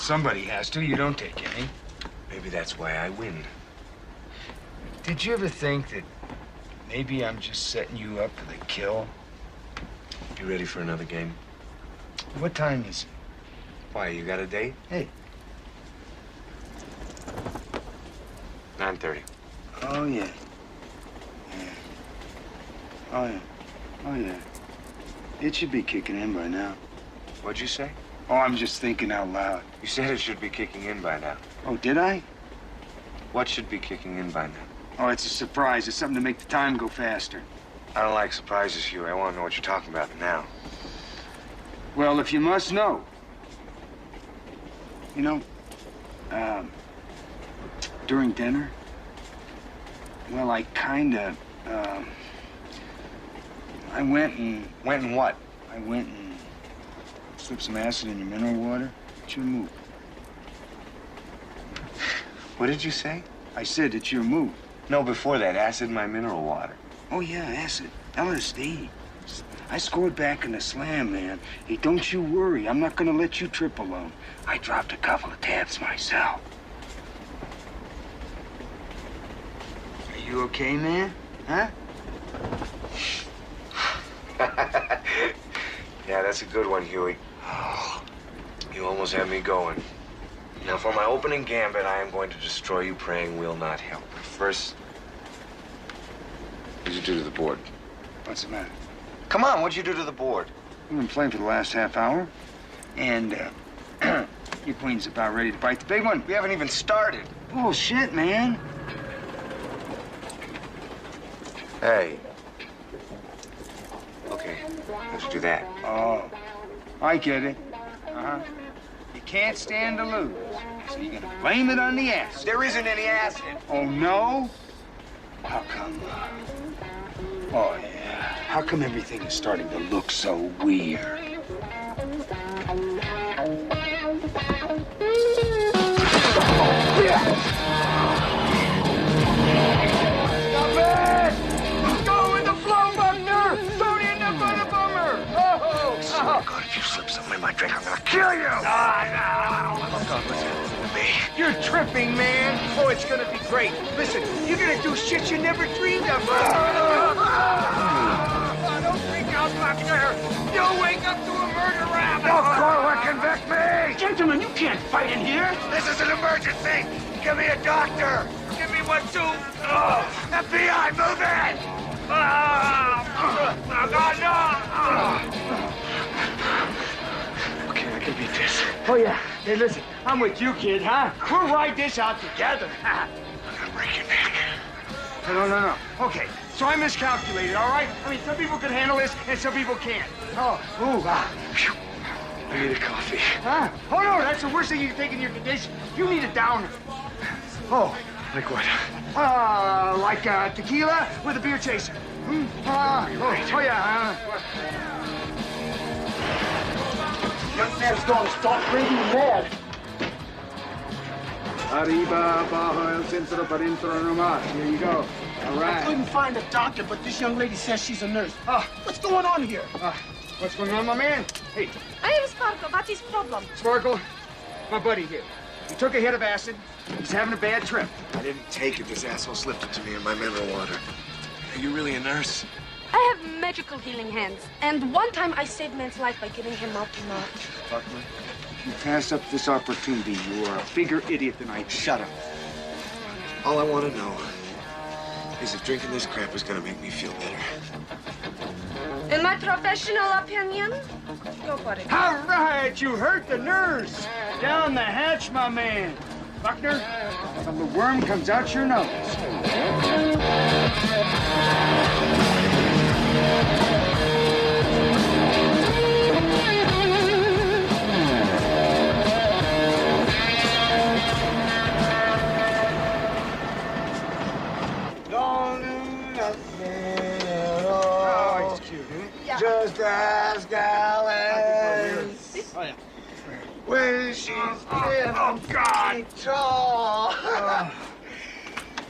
Somebody has to. You don't take any. Maybe that's why I win. Did you ever think that maybe I'm just setting you up for the kill? You ready for another game? What time is it? Why, you got a date? Hey. 9:30. Oh, yeah. Yeah. Oh, yeah. Oh, yeah. It should be kicking in by now. What'd you say? Oh, I'm just thinking out loud. You said it should be kicking in by now. Oh, did I? What should be kicking in by now? Oh, it's a surprise. It's something to make the time go faster. I don't like surprises, Huey. I want to know what you're talking about now. Well, if you must know. You know, during dinner, well, I kinda, I went and... Went and what? I went and slipped some acid in your mineral water. It's your move. What did you say? I said it's your move. No, before that, acid in my mineral water. Oh, yeah, acid. LSD. I scored back in the slam, man. Hey, don't you worry. I'm not gonna let you trip alone. I dropped a couple of tabs myself. Are you okay, man? Huh? Yeah, that's a good one, Huey. You almost had me going. Now, for my opening gambit, I am going to destroy you, praying will not help. But first, what did you do to the board? What's the matter? Come on, what'd you do to the board? We've been playing for the last half hour, and your queen's about ready to bite the big one. We haven't even started. Bullshit, man. Hey. Okay, let's do that. Oh, I get it. Uh-huh. You can't stand to lose, so you're gonna blame it on the acid. There isn't any acid. Oh, no? How come? Oh, yeah. How come everything is starting to look so weird? Stop it! Go with the flow, Buckner! Don't end up on a bummer! Oh, God, if you slip something in my drink, I'm gonna kill you! Oh, God, what's happening to me? You're tripping, man. Oh, it's gonna be great. Listen, you're gonna do shit you never dreamed of. Don't freak out, Buckner. You'll wake up to a murder rap. No court will convict me! Gentlemen, you can't fight in here. This is an emergency! Give me a doctor! Give me one, too. FBI, move in! Oh, God, no. Okay, I can beat this. Oh, yeah. Hey, listen, I'm with you, kid, huh? We'll ride this out together. I'm gonna break your neck. No. Okay, so I miscalculated, all right? I mean, some people can handle this, and some people can't. Oh, Phew. I need a coffee. Huh? Oh, no, that's the worst thing you can take in your condition. You need a downer. Oh. Like what? Like tequila with a beer chaser. Oh, yeah. Young man's gonna start breathing mad. Arriba, abajo, el centro, para dentro, nomás. Here you go. All right. I couldn't find a doctor, but this young lady says she's a nurse. What's going on here? What's going on, my man? Hey. I am Sparkle. What is problem? Sparkle, my buddy here. He took a hit of acid. He's having a bad trip. I didn't take it. This asshole slipped it to me in my mineral water. Are you really a nurse? I have magical healing hands. And one time I saved man's life by giving him mouth-to-mouth. Buckler, if you pass up this opportunity, you are a bigger idiot than I. Shut up. All I want to know is if drinking this crap is going to make me feel better. In my professional opinion, go for it. All right, you hurt the nurse. Down the hatch, my man. Buckner, some of the worm comes out your nose. Don't do nothing at all. Oh, it's cute, isn't it? Yeah. Just ask Alice. Oh, yeah. When she's Oh, God. tall.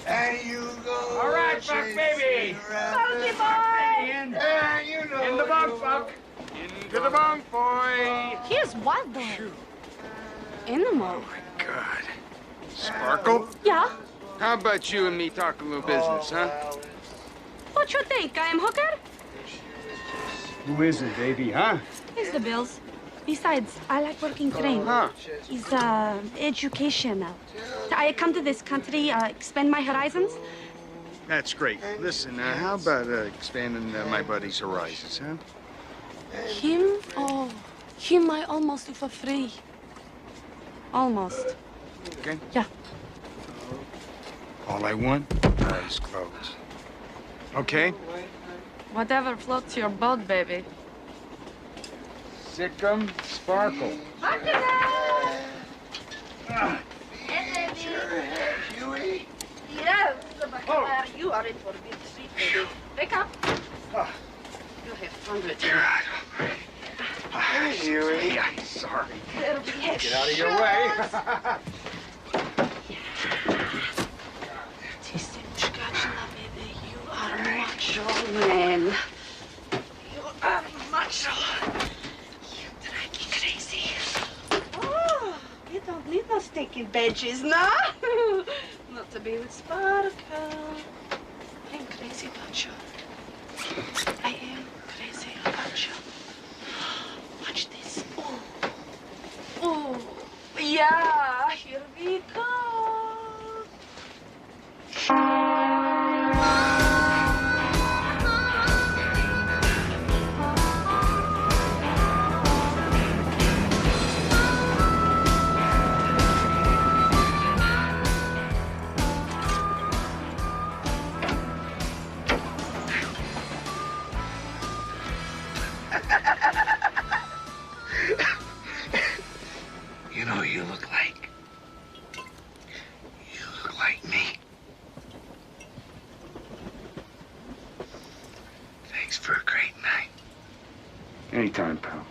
And you go. All right, Buck, baby. Funky boy! In. And you know In the bunk, Buck. Into the bunk, boy. Here's wild boy. animal. My God. Sparkle? Yeah? How about you and me talk a little business, huh? What you think? I am hooker? Who is it, baby, huh? It's the bills. Besides, I like working train. Huh? It's educational. I come to this country, expand my horizons. That's great. Listen, how about expanding my buddy's horizons, huh? Him? Oh, him I almost do for free. Almost. Okay? Yeah. All I want is clothes. Okay? Whatever floats your boat, baby. Sick'em Sparkle. Huey. Yes, you are in for a big treat, baby. Wake up. You have fun with me. Huey, I'm sorry. There we have Get out of your way. baby. You are macho, man. You are macho. You drive me crazy. Oh, you don't need no stinking badges, no? Not to be with Sparkle. I'm crazy about you. I am crazy about you. Watch this. Oh. Oh. Yeah, here we go. You know who you look like? You look like me. Thanks for a great night. Anytime, pal.